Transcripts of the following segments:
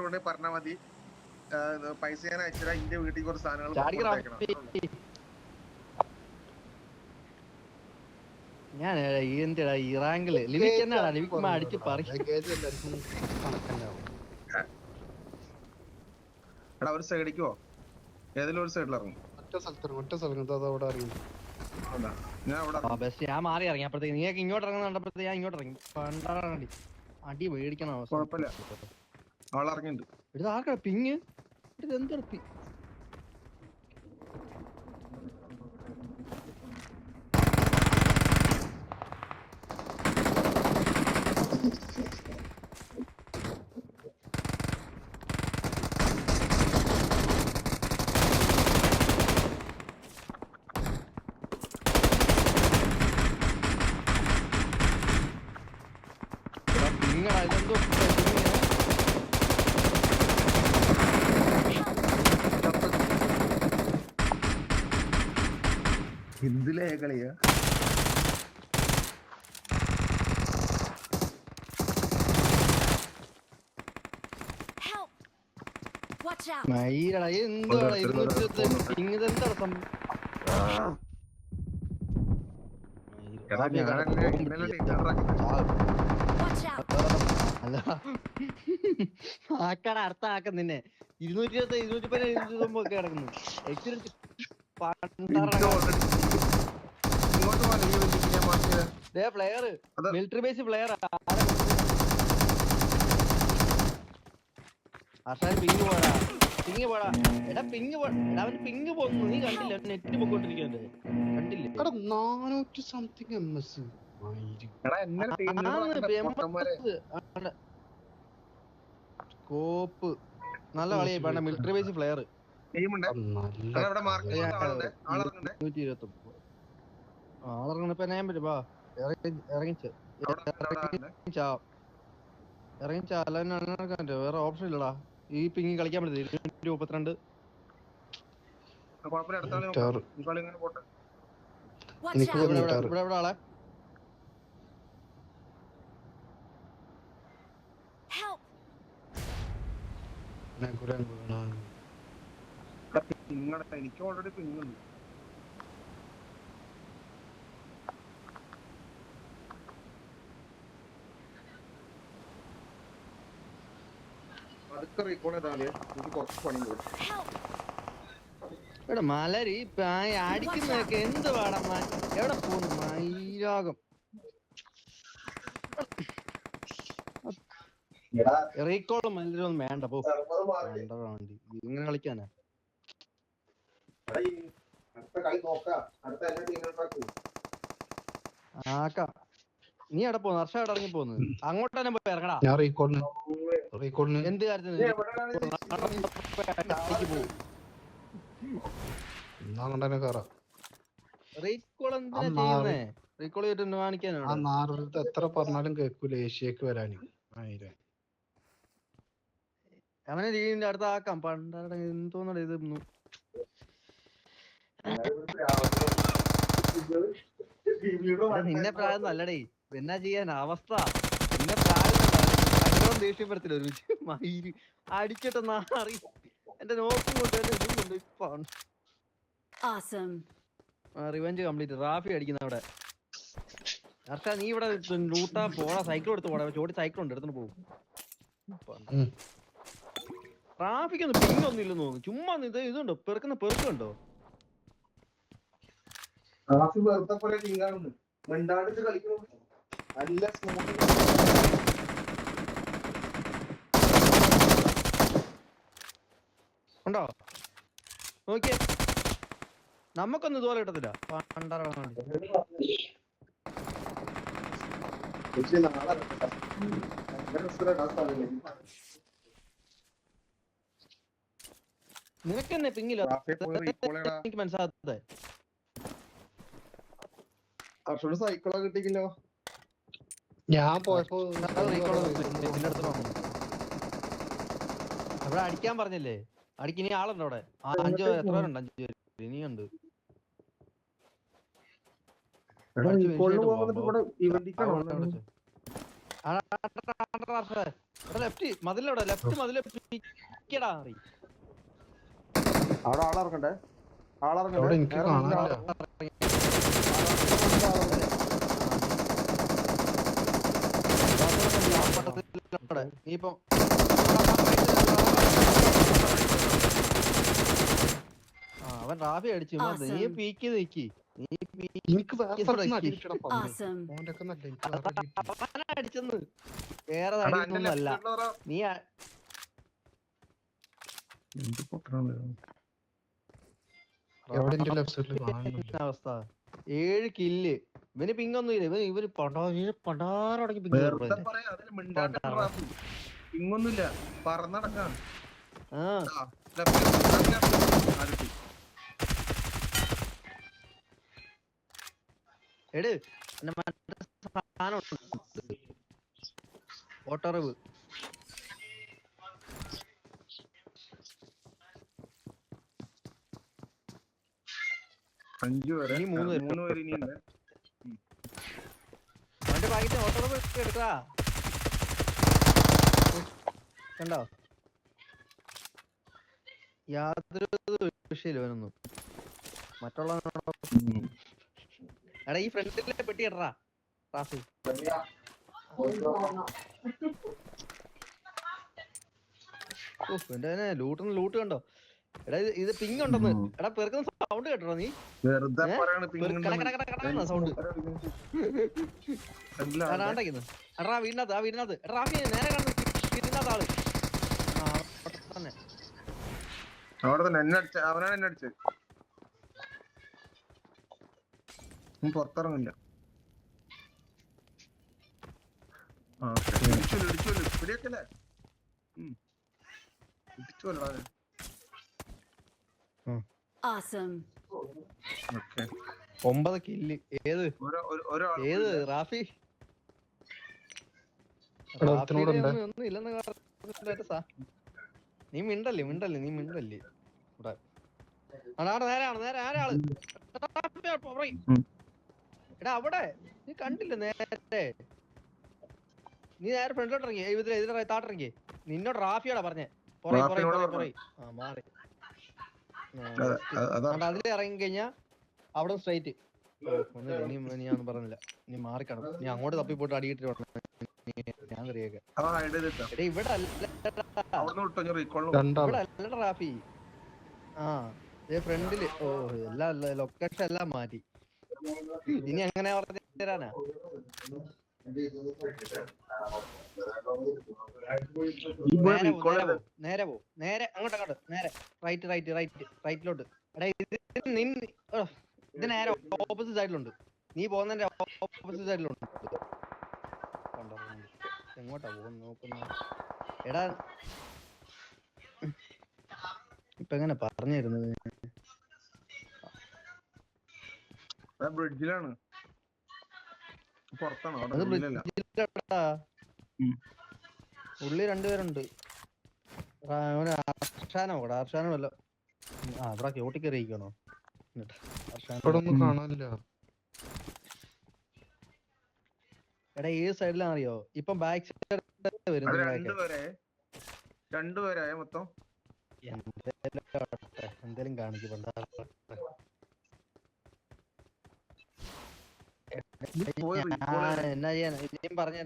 ഉണ്ടെങ്കിൽ പറഞ്ഞാൽ മതി. പൈസ ഞാൻ അയച്ചാൽ ഇന്റെ വീട്ടിൽ കുറച്ച് സാധനങ്ങൾ ഞാൻ എന്തിടാ ഈ റാങ്കില് ലിവിക്ക് എന്നാടാ ലിവിക്ക് അടിച്ച് പറിക്കും. എടാ ഒരു സൈഡിക്കോ ഏതെങ്കിലും ഒരു സൈഡിൽ ഇറങ്ങും. ഞാൻ മാറി ഇറങ്ങി അപ്പഴത്തേക്ക് നീക്ക് ഇങ്ങോട്ട് ഇറങ്ങുന്ന കണ്ടപ്പോഴത്തേക്ക് ഞാൻ ഇങ്ങോട്ട് ഇറങ്ങി. പണ്ടാടി അടി മേടിക്കണം അവസ്ഥ. കുഴപ്പമില്ല, ആളിറങ്ങിണ്ട്. ഇത് ആർക്കാ പിങ്? ഇത് എന്താ എന്തിലേ കളിയാ? ആക്കട അർത്ഥമാക്ക നിന്നെ 220 കിടക്കുന്നു. Experience player military base player ping പോടാ പിങ് പോടാ എടാ പിങ് എടാ അവന് പിങ് പോകുന്നു. നീ കണ്ടില്ല? നെറ്റ് പൊക്കോണ്ടിരിക്കണ്ടേ? കണ്ടില്ലേ? 400 സംതിങ് MS. സ്കോപ്പ് നല്ല കളിയായി വേണ്ട. മിലിറ്ററി ബേസ് പ്ലെയർ 129 ആളിറങ്ങണപ്പോ ഞാൻ പറ്റും. വാ ഇറങ്ങിച്ചാ വേറെ ഓപ്ഷൻ ഇല്ലടാ. ഈ പിങ്ങി കളിക്കാൻ പറ്റില്ല. 232 ഇവിടെ ആളെ എനിക്ക് ഓൾറെഡി പിന്നുണ്ട്. ഇവിടെ മലരി അടിക്കുന്നതൊക്കെ എന്ത് പാടാ? എവിടെ പോന്നു മൈരാഗം? റീകോളും മലരൊന്നും വേണ്ട. പോ വണ്ടി ഇങ്ങനെ കളിക്കാനാ. ആക്കാം. നീ എവിടെ പോന്നു? ഹർഷ എവിടെ ഇറങ്ങി പോന്നു? അങ്ങോട്ട് തന്നെ പോയി ഇറങ്ങടാ. എന്ത് കാര്യത്തിന് റീകോൾ എന്തിനാ ചെയ്യുന്നേ? റീകോൾ ചെയ്തിട്ട് കാണിക്കാനാണ്. എത്ര പറഞ്ഞാലും കേൾക്കൂല. ഏഷ്യക്ക് വരാന് അവനെ ലീവിന്റെ അടുത്ത് ആക്കാം. പണ്ടാടെ എന്തോന്നട ഇത്. നിന്നെ പ്രായം നല്ലടേ. എന്നാ ചെയ്യാൻ അവസ്ഥ? നിന്നെ പ്രായം ദേഷ്യപ്പെടുത്തില്ല. ഒരു മയില് അടിക്കട്ടെ നാറി. എന്റെ നോക്കും കൊണ്ട് ഇതും കൊണ്ട് ഇപ്പൊ റിവെഞ്ച് കംപ്ലീറ്റ്. റാഫി അടിക്കുന്ന അവിടെ. ഹർഷ നീ ഇവിടെ ലൂട്ടാ പോടാ. സൈക്കിൾ എടുത്ത് പോടാ. ചോടി സൈക്കിൾ ഉണ്ട്, എടുത്തിട്ട് പോകും. ട്രാഫിക്കൊന്നും പിന്നൊന്നും ഇല്ലെന്ന് തോന്നുന്നു. ചുമ്മാ ഇതുണ്ടോ? പെറുക്കുന്ന പെറുക്കുണ്ടോ? ഉണ്ടോ? നോക്കിയേ, നമ്മക്കൊന്നും ഇതുപോലെ കിട്ടത്തില്ല. നിനക്കെന്നെ പിങ്ങില്ല. എനിക്ക് മനസ്സിലാകത്തെ. സൈക്കിളോ കിട്ടിയില്ലോ. ഞാൻ പോയപ്പോ അവിടെ അടിക്കാൻ പറഞ്ഞില്ലേ? അടിക്കിനി ആളുണ്ടോ അവിടെ? 5 എത്ര പേരുണ്ട്? 5 പേര് ഇനിയുണ്ട്. ലെഫ്റ്റ് മതിലവിടെ ലെഫ്റ്റ് മതില് പിക്കടാ അവിടെ ആളിറക്കണ്ടേ അവിടെ എനിക്ക് കാണാനില്ല. നീ ഇപ്പം അവൻ റാഫി അടിച്ചു നീ പീക്ക് നിക്കി എനിക്ക് വേറെ സ്ഥലത്തുനിന്ന് അടി കിട്ടിയടാ പന്നി. Awesome. ഓന്റെയൊക്കെ നല്ല എനിക്ക് വേറെ അടി കിട്ടി. അവനെ അടിച്ചെന്ന് വേറെ അടിയൊന്നും അല്ല നീ എവിടെ എന്റെ ലെഫ്റ്റ് സൈഡിൽ കാണുന്നില്ല. അവസ്ഥ 7 കില്ല് ഇവന് പിങ്ങൊന്നും ഇല്ല ഇവന് പണ്ടാറടക്കി പിങ് ഇങ്ങൊന്നുമില്ല പറന്നടക്കാണ് ആ എട് എന്റെ മറ്റേ സാധനം ഓട്ടറിവ് അഞ്ചു പേരെ ഇനി മൂന്ന് പേര്. 3 പേര് ഇനിയുണ്ട്. അവന്റെ ഭാഗ്യത്തെ ഓട്ടറിവ് എടുക്കാ കണ്ടോ യാതൊരു വിഷയമില്ല അവനൊന്നും മറ്റുള്ള എടാ ഈ ഫ്രണ്ടിലെ പെട്ടി ഇടറാ റാഫി എന്റെ ലൂട്ട് കണ്ടോ എടാ ഇത് പിങ് ഉണ്ടെന്ന് എടാ പെറുക്കുന്ന സൗണ്ട് കേട്ടോ നീ വെറുതെ പറയാണ് സൗണ്ട് ആണ്ടാക്കുന്നു എടാ വീടിനകത്ത് എടാ റാഫി നേരെ കാണുന്നു വീടിനകത്ത് ആള് തന്നെ അവിടെ തന്നെ എന്നെ അടിച്ച അവനാണ് എന്നെ അടിച്ചത് പുറത്തിറങ്ങില്ല ഇടിച്ചോല്ലോ പിടിയൊക്കെല്ലേ ഇടിച്ചോല്ലോ Awesome. ഓക്കെ 9 കില്ല് ഏത് റാഫി ഒന്നും ഇല്ലെന്ന് നീ മിണ്ടല്ലേ ഇവിടെ നേരെ ആള് എടാ അവിടെ നീ കണ്ടില്ല നേരെ നീ നേരെ ഫ്രണ്ടിലോട്ട് ഇറങ്ങി ഇതിലെ താട്ടിറങ്ങി നിന്നോട് റാഫിയോടാ പറഞ്ഞേ മാറി അതിൽ ഇറങ്ങി കഴിഞ്ഞാ അവിടെ സ്ട്രൈറ്റ് ഒന്നുമില്ല നീ ഞാൻ പറഞ്ഞില്ല നീ മാറിക്കണം നീ അങ്ങോട്ട് തപ്പി പോയിട്ട് അടിയിട്ടിട്ട് ഞാൻ കറിയൊക്കെ ഇവിടെ അല്ലടാ റാഫി ആ ഫ്രണ്ടില് എല്ലാം ലൊക്കേഷൻ എല്ലാം മാറ്റി ഇനി എങ്ങനെ പറഞ്ഞു തരാനാ നേരെ അങ്ങോട്ട് നേരെ റൈറ്റിലോട്ട് എടാ ഇത് നേരെ ഓപ്പോസിറ്റ് സൈഡിലുണ്ട് നീ പോകുന്നതിന്റെ ഓപ്പോസിറ്റ് സൈഡിലുണ്ട് എങ്ങോട്ടാ പോകുന്ന നോക്കുന്ന എടാ ഇപ്പൊ എങ്ങനെ പറഞ്ഞിരുന്നത് ബ്രിഡ്ജിലാണ് ഉള്ളി 2 പേരുണ്ട് അർഷാനോ വല്ല അവിടെ ക്യൂട്ടി കയറിയിരിക്കണോ കാണാനില്ല. എടാ ഏത് സൈഡിലാണെന്ന് അറിയോ ഇപ്പം ബാക്ക് സൈഡ് രണ്ടുപേരായ മൊത്തം എന്തേലും കാണിക്കും എന്നാ ചെയ്യാൻ ഇനിയും പറഞ്ഞ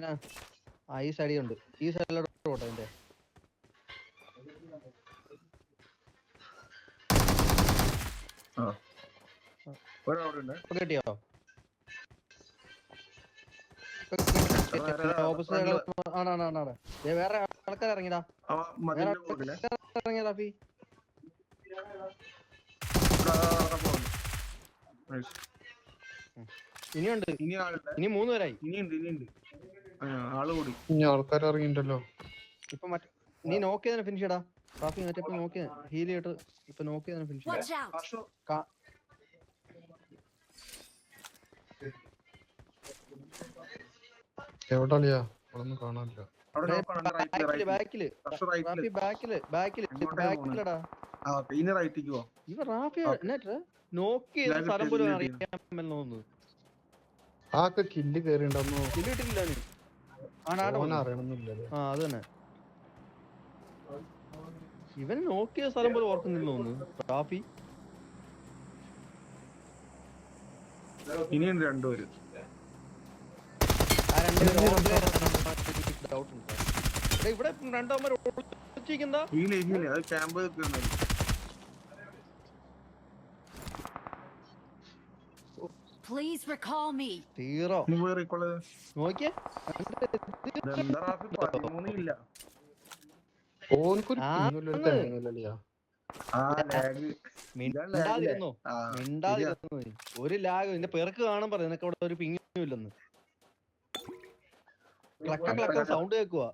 ഈ സൈഡിൽ ഉണ്ട് ഈ സൈഡിലോട്ട് പോട്ടെ എന്റെ കിട്ടിയോ ഓപ്പോസിറ്റ് ആണ് വേറെ ആൾക്കാർ ഇറങ്ങിടാ ഇറങ്ങിയ റാഫി ഇനിയുണ്ട് ഇനി 3 പേരായി ഇനിയുണ്ട് ആള് കൂടി ഇനി ആൾക്കാർ ഇറങ്ങിണ്ടല്ലോ ഇപ്പൊ നീ നോക്കിയതിനെ ഫിനിഷ് ചെയ്യടാ റാഫി മറ്റേ നോക്കിയ ഹീൽ ചെയ്തിട്ട് ഇപ്പൊ നോക്കിയതിനെ ഫിനിഷ് ചെയ്യടാ എവിടെയാ ഒന്നും കാണാനില്ല. ആക്കെ കില്ല് കേറിണ്ടോ കില്ല് കിട്ടില്ല ഓനെ അറിയണമെന്നില്ലല്ലേ. ആ അത് തന്നെ. ഇവൻ നോക്കിയ സ്ഥലം പോലെ ഓർക്കുന്നില്ല തോന്നുന്നു. ട്രാഫി ഇനിയുണ്ട് രണ്ടുപേര്. ആ രണ്ടുപേരും ഡൗട്ട് ഉണ്ട്. ഇവിടെ രണ്ടാമത് ഇല്ല അത് ക്യാമ്പ് Please recall me. തീറോ നോക്കിയേ. 13 ഇല്ല. ഓനക്കൊരു പിന്നുള്ളൊരു തേങ്ങയില്ലല്ലയാ. മിണ്ടാതിരുന്നോ മിണ്ടാതിരുന്നു. ഒരു ലാഗ് നിന്റെ പെർക്ക് കാണാൻ പറഞ്ഞു. നിനക്ക് അവിടെ ഒരു പിങ്ങില്ലെന്ന്. ക്ലക്ക സൗണ്ട് കേൾക്കുക.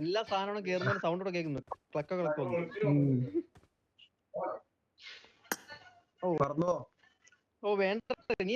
എല്ലാ സാധനങ്ങളും കേറുന്ന സൗണ്ട് കൂടെ കേൾക്കുന്നു. ക്ലക്ക ഓ വേണ്ട നീ